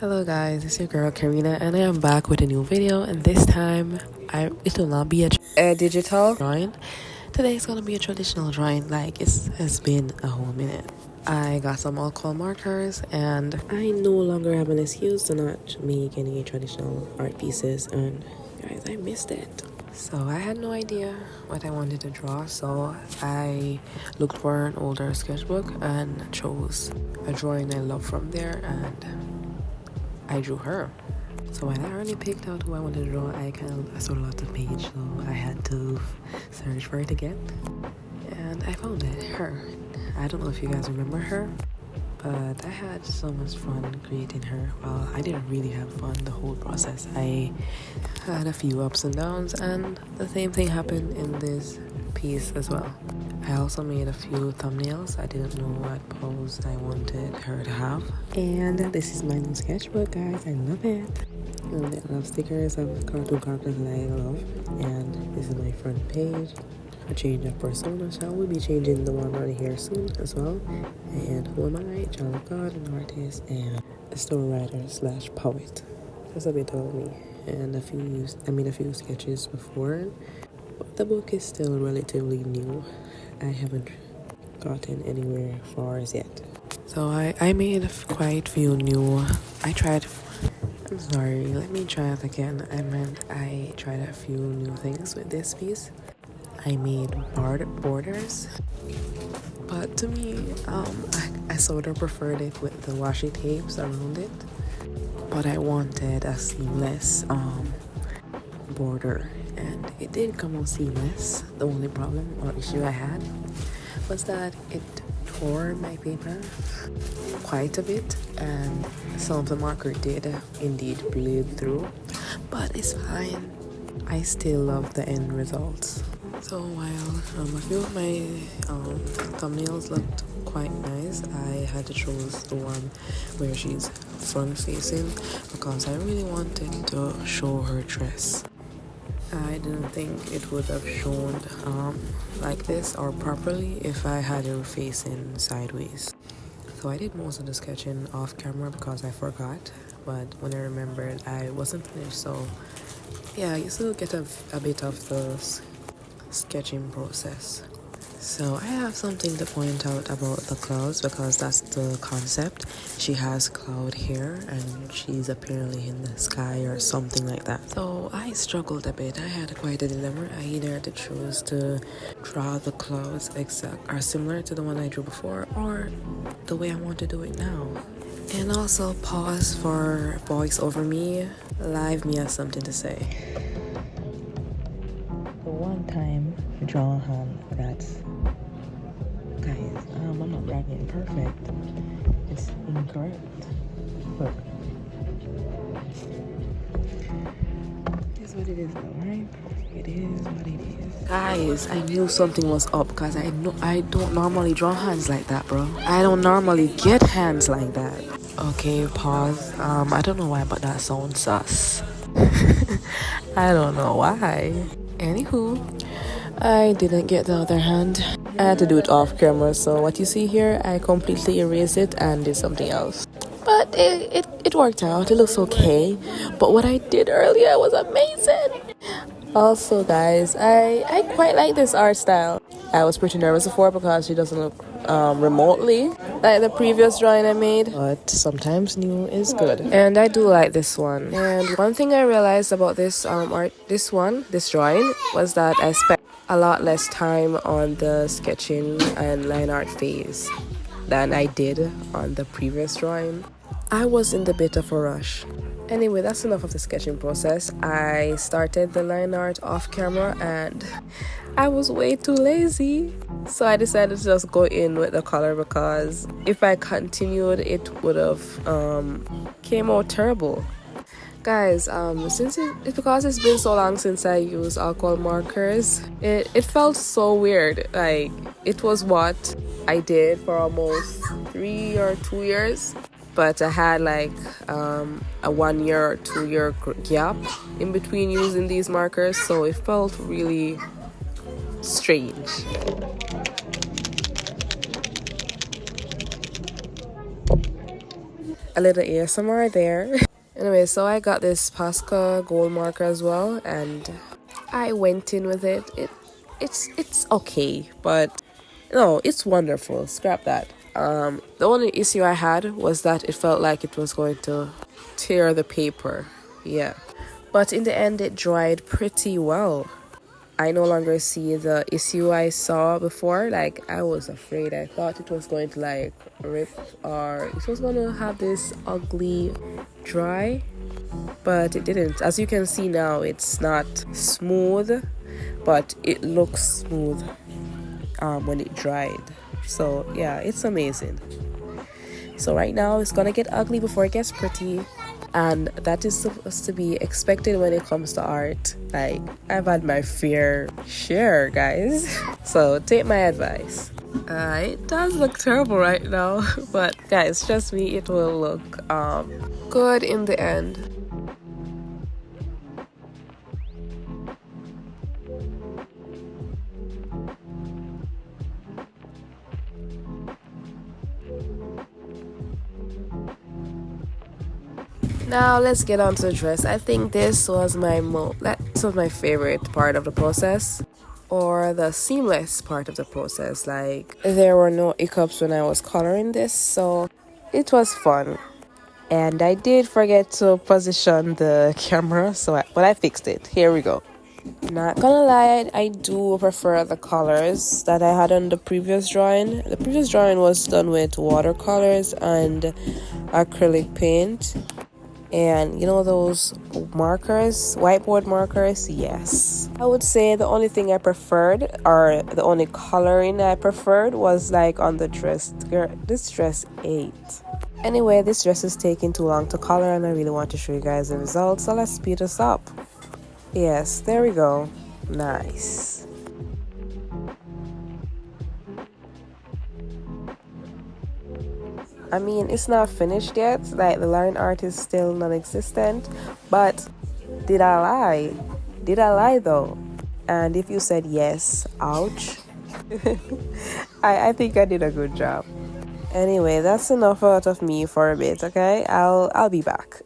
Hello guys, it's your girl Karina and I am back with a new video, and this time it will not be a digital drawing. Today it's gonna be a traditional drawing. Like, it's been a whole minute. I got some alcohol markers and I no longer have an excuse to not make any traditional art pieces, and guys, I missed it. So I had no idea what I wanted to draw, so I looked for an older sketchbook and chose a drawing I love from there, and I drew her. So when I already picked out who I wanted to draw, I saw lots of page, so I had to search for it again. And I found it, her. I don't know if you guys remember her, but I had so much fun creating her. Well, I didn't really have fun the whole process. I had a few ups and downs, and the same thing happened in this piece as well. I also made a few thumbnails. I didn't know what pose I wanted her to have. And this is my new sketchbook, guys. I love it. And I love stickers of cartoon characters that I love. And this is my front page. A change of persona. So I will be changing the one on here soon as well. And who am I? Child of God, an artist, and a story writer / poet. That's a bit of me. And I made a few sketches before. But the book is still relatively new. I haven't gotten anywhere far as yet. So I made quite a few new. I'm sorry, let me try it again. I tried a few new things with this piece. I made borders, but to me, I sort of preferred it with the washi tapes around it. But I wanted a seamless border, and it did come out seamless. The only problem or issue I had was that it tore my paper quite a bit, and some of the marker did indeed bleed through, but it's fine. I still love the end results. So while a few of my thumbnails looked quite nice, I had to choose the one where she's front facing because I really wanted to show her dress. I didn't think it would have shown like this or properly if I had her facing sideways. So I did most of the sketching off camera because I forgot, but when I remembered, I wasn't finished. So yeah, you still get a bit of the sketching process. So I have something to point out about the clouds because that's the concept. She has cloud hair and she's apparently in the sky or something like that. So I struggled a bit. I had quite a dilemma. I either had to choose to draw the clouds exact or similar to the one I drew before, or the way I want to do it now. And also pause for voice over me. Live me has something to say. The one time draw a hand that's, guys, I'm not bragging, perfect. It's incorrect. Look. It is what it is though, right? It is what it is. Guys, I knew something was up because I don't normally draw hands like that, bro. I don't normally get hands like that. Okay, pause. I don't know why, but that sounds sus. I don't know why. Anywho, I didn't get the other hand. I had to do it off camera, so what you see here, I completely erased it and did something else. But it worked out. It looks okay. But what I did earlier was amazing. Also, guys, I quite like this art style. I was pretty nervous before because she doesn't look remotely like the previous drawing I made, but sometimes new is good, and I do like this one. And one thing I realized about this this drawing was that I spent a lot less time on the sketching and line art phase than I did on the previous drawing. I was in the bit of a rush. Anyway, that's enough of the sketching process. I started the line art off camera and I was way too lazy. So I decided to just go in with the color because if I continued, it would have came out terrible. Guys, because it's been so long since I used alcohol markers, it felt so weird. Like, it was what I did for almost 3 or 2 years. But I had like a 1 year or 2 year gap in between using these markers, so it felt really strange. a little ASMR there. Anyway, so I got this Posca gold marker as well, and I went in with it. It's okay, but no, it's wonderful. Scrap that. The only issue I had was that it felt like it was going to tear the paper. Yeah. But in the end, it dried pretty well. I no longer see the issue I saw before. Like, I was afraid. I thought it was going to like rip, or it was going to have this ugly dry, but it didn't. As you can see now, it's not smooth, but it looks smooth when it dried. So yeah, it's amazing. So right now it's gonna get ugly before it gets pretty, and that is supposed to be expected when it comes to art. Like, I've had my fair share, guys. So take my advice. It does look terrible right now, but guys, trust me, it will look good in the end. Now let's get on to the dress. I think this was my favorite part of the process, or the seamless part of the process. Like, there were no hiccups when I was coloring this, so it was fun. And I did forget to position the camera, but I fixed it. Here we go. Not gonna lie, I do prefer the colors that I had on the previous drawing. The previous drawing was done with watercolors and acrylic paint. And you know those markers, whiteboard markers? Yes. I would say the only thing I preferred, or the only coloring I preferred, was like on the dress. This dress ate. Anyway, this dress is taking too long to color, and I really want to show you guys the results, so let's speed this up. Yes, there we go. Nice. I mean, it's not finished yet. Like, the line art is still non-existent. But did I lie? Did I lie though? And if you said yes, ouch. I think I did a good job. Anyway, that's enough out of me for a bit, okay? I'll be back.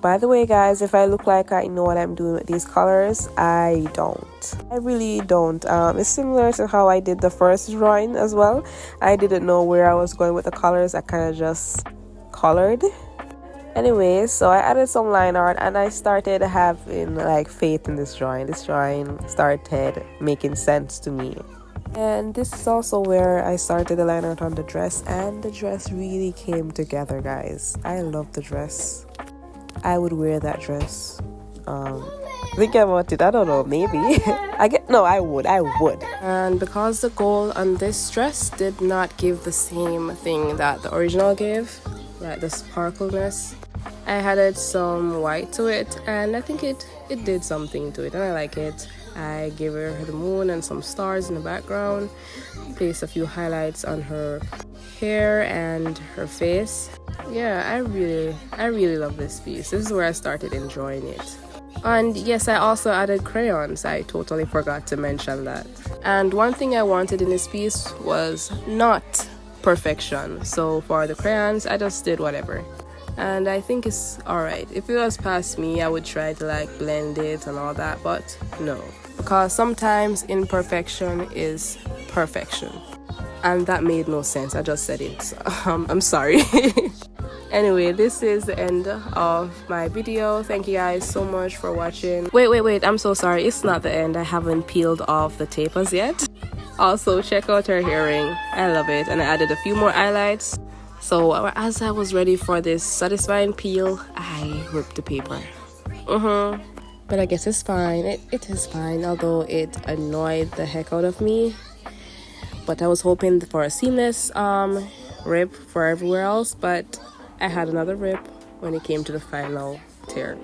By the way, guys, if I look like I know what I'm doing with these colors, I don't. I really don't. It's similar to how I did the first drawing as well. I didn't know where I was going with the colors. I kind of just colored. Anyways, so I added some line art and I started having like faith in this drawing. This drawing started making sense to me. And this is also where I started the line art on the dress, and the dress really came together, guys. I love the dress. I would wear that dress. Thinking about it, I don't know, maybe. I would. And because the gold on this dress did not give the same thing that the original gave, like the sparkleness, I added some white to it, and I think it did something to it, and I like it. I gave her the moon and some stars in the background, placed a few highlights on her hair and her face. Yeah, I really love this piece. This is where I started enjoying it. And yes, I also added crayons. I totally forgot to mention that. And one thing I wanted in this piece was not perfection. So for the crayons, I just did whatever. And I think it's alright. If it was past me, I would try to like blend it and all that, but no. Because sometimes imperfection is perfection. And that made no sense. I just said it. So, I'm sorry. Anyway, this is the end of my video. Thank you guys so much for watching. Wait, I'm so sorry. It's not the end. I haven't peeled off the tapers yet. Also, check out her earring. I love it. And I added a few more highlights. So as I was ready for this satisfying peel, I ripped the paper. But I guess it's fine. It is fine, although it annoyed the heck out of me. But I was hoping for a seamless rip for everywhere else, but I had another rip when it came to the final tear.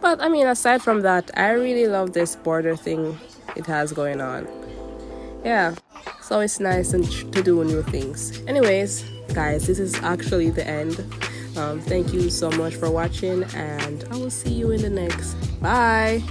But I mean, aside from that, I really love this border thing it has going on. Yeah, so it's nice and to do new things. Anyways, guys, this is actually the end. Thank you so much for watching, and I will see you in the next. Bye.